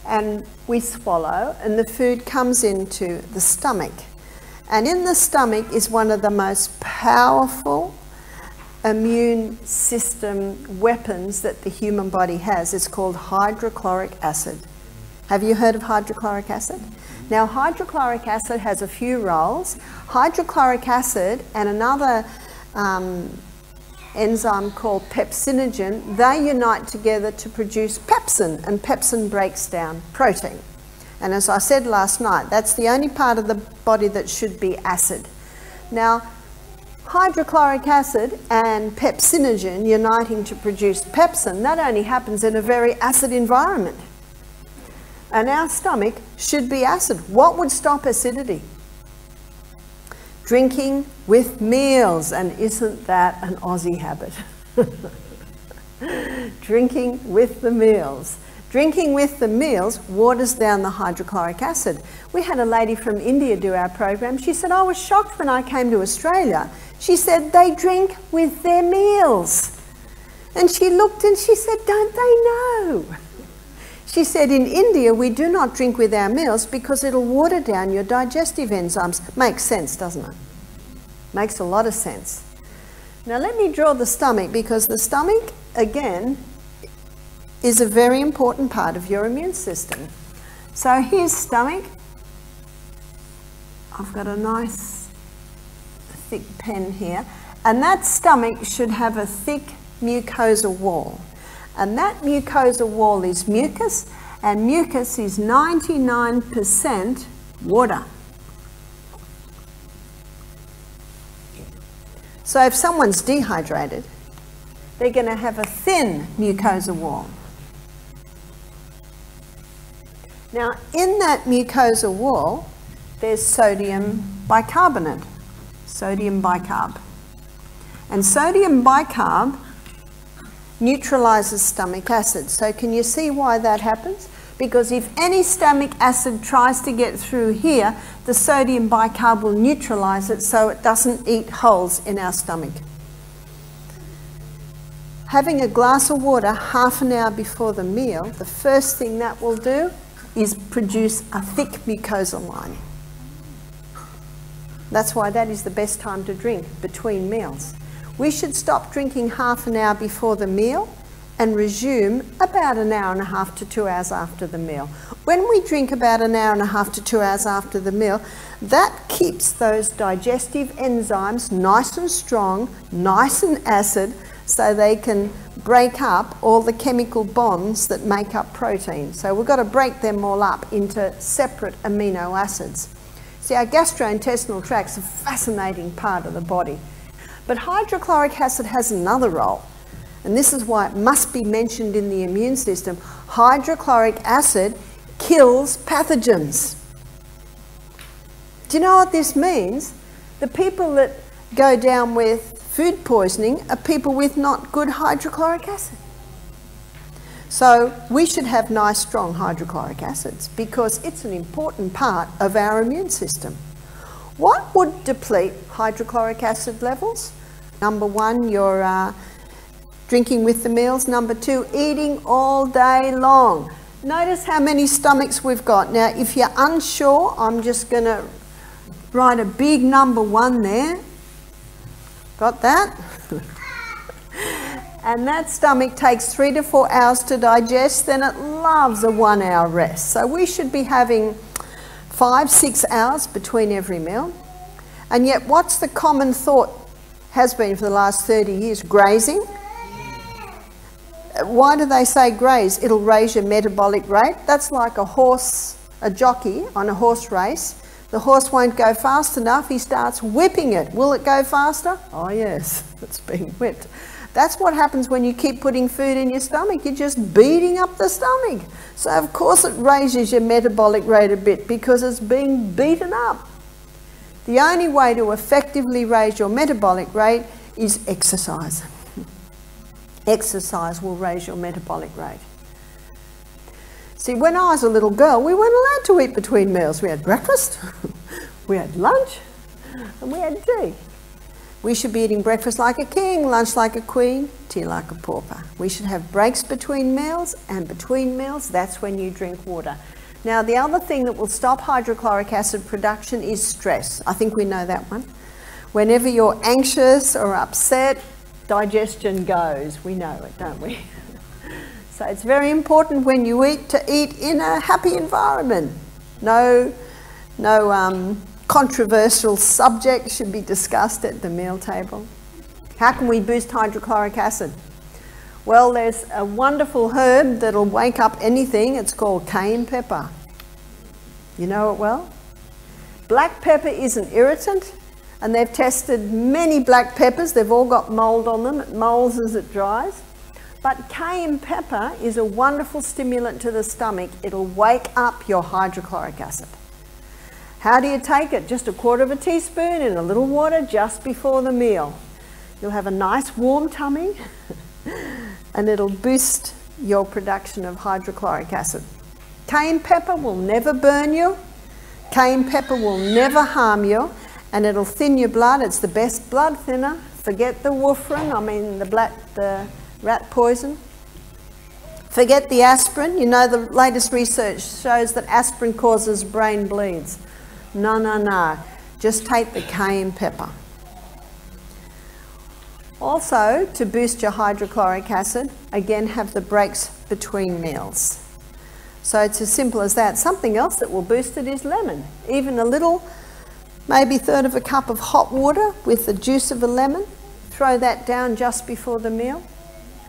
and we swallow, and the food comes into the stomach. And in the stomach is one of the most powerful immune system weapons that the human body has. It's called hydrochloric acid. Have you heard of hydrochloric acid? Now, hydrochloric acid has a few roles. Hydrochloric acid and another enzyme called pepsinogen, they unite together to produce pepsin, and pepsin breaks down protein. And as I said last night, that's the only part of the body that should be acid. Now, hydrochloric acid and pepsinogen uniting to produce pepsin, that only happens in a very acid environment. And our stomach should be acid. What would stop acidity? Drinking with meals, and isn't that an Aussie habit? Drinking with the meals. Drinking with the meals waters down the hydrochloric acid. We had a lady from India do our program. She said, I was shocked when I came to Australia. She said, they drink with their meals. And she looked and she said, don't they know? She said, in India, we do not drink with our meals because it'll water down your digestive enzymes. Makes sense, doesn't it? Makes a lot of sense. Now let me draw the stomach, because the stomach, again, is a very important part of your immune system. So here's stomach. I've got a nice thick pen here. And that stomach should have a thick mucosa wall. And that mucosa wall is mucus, and mucus is 99% water. So if someone's dehydrated, they're going to have a thin mucosa wall. Now, in that mucosa wall, there's sodium bicarbonate, sodium bicarb. And sodium bicarb neutralizes stomach acid. So can you see why that happens? Because if any stomach acid tries to get through here, the sodium bicarb will neutralize it so it doesn't eat holes in our stomach. Having a glass of water half an hour before the meal, the first thing that will do is produce a thick mucosal lining. That's why that is the best time to drink, between meals. We should stop drinking half an hour before the meal and resume about an hour and a half to 2 hours after the meal. When we drink about an hour and a half to 2 hours after the meal, that keeps those digestive enzymes nice and strong, nice and acid, so they can break up all the chemical bonds that make up protein. So we've got to break them all up into separate amino acids. See, our gastrointestinal tract's a fascinating part of the body. But hydrochloric acid has another role, and this is why it must be mentioned in the immune system. Hydrochloric acid kills pathogens. Do you know what this means? The people that go down with food poisoning are people with not good hydrochloric acid. So we should have nice, strong hydrochloric acids because it's an important part of our immune system. What would deplete hydrochloric acid levels? Number one, you're drinking with the meals. Number two, eating all day long. Notice how many stomachs we've got. Now, if you're unsure, I'm just going to write a big number 1 there. Got that? And that stomach takes 3 to 4 hours to digest, then it loves a 1 hour rest. So we should be having 5-6 hours between every meal. And yet what's the common thought has been for the last 30 years? Grazing. Why do they say graze? It'll raise your metabolic rate. That's like a horse, a jockey on a horse race. The horse won't go fast enough, he starts whipping it. Will it go faster? Oh yes, it's being whipped. That's what happens when you keep putting food in your stomach. You're just beating up the stomach. So of course it raises your metabolic rate a bit because it's being beaten up. The only way to effectively raise your metabolic rate is exercise. Exercise will raise your metabolic rate. See, when I was a little girl, we weren't allowed to eat between meals. We had breakfast, we had lunch, and we had tea. We should be eating breakfast like a king, lunch like a queen, tea like a pauper. We should have breaks between meals, and between meals, that's when you drink water. Now, the other thing that will stop hydrochloric acid production is stress. I think we know that one. Whenever you're anxious or upset, digestion goes. We know it, don't we? So it's very important when you eat to eat in a happy environment. No controversial subject should be discussed at the meal table. How can we boost hydrochloric acid? Well, there's a wonderful herb that'll wake up anything. It's called cayenne pepper. You know it well? Black pepper is an irritant, and they've tested many black peppers. They've all got mold on them. It molds as it dries. But cayenne pepper is a wonderful stimulant to the stomach. It'll wake up your hydrochloric acid. How do you take it? Just 1/4 teaspoon in a little water just before the meal. You'll have a nice warm tummy and it'll boost your production of hydrochloric acid. Cayenne pepper will never burn you. Cayenne pepper will never harm you, and it'll thin your blood. It's the best blood thinner. Forget the warfarin, the rat poison. Forget the aspirin. You know, the latest research shows that aspirin causes brain bleeds. No. Just take the cayenne pepper. Also, to boost your hydrochloric acid, again, have the breaks between meals. So it's as simple as that. Something else that will boost it is lemon. Even a little, maybe 1/3 cup of hot water with the juice of a lemon. Throw that down just before the meal,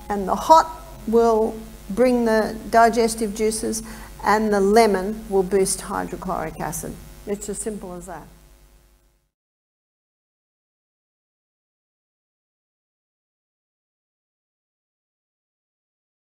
and the hot will bring the digestive juices, and the lemon will boost hydrochloric acid. It's as simple as that.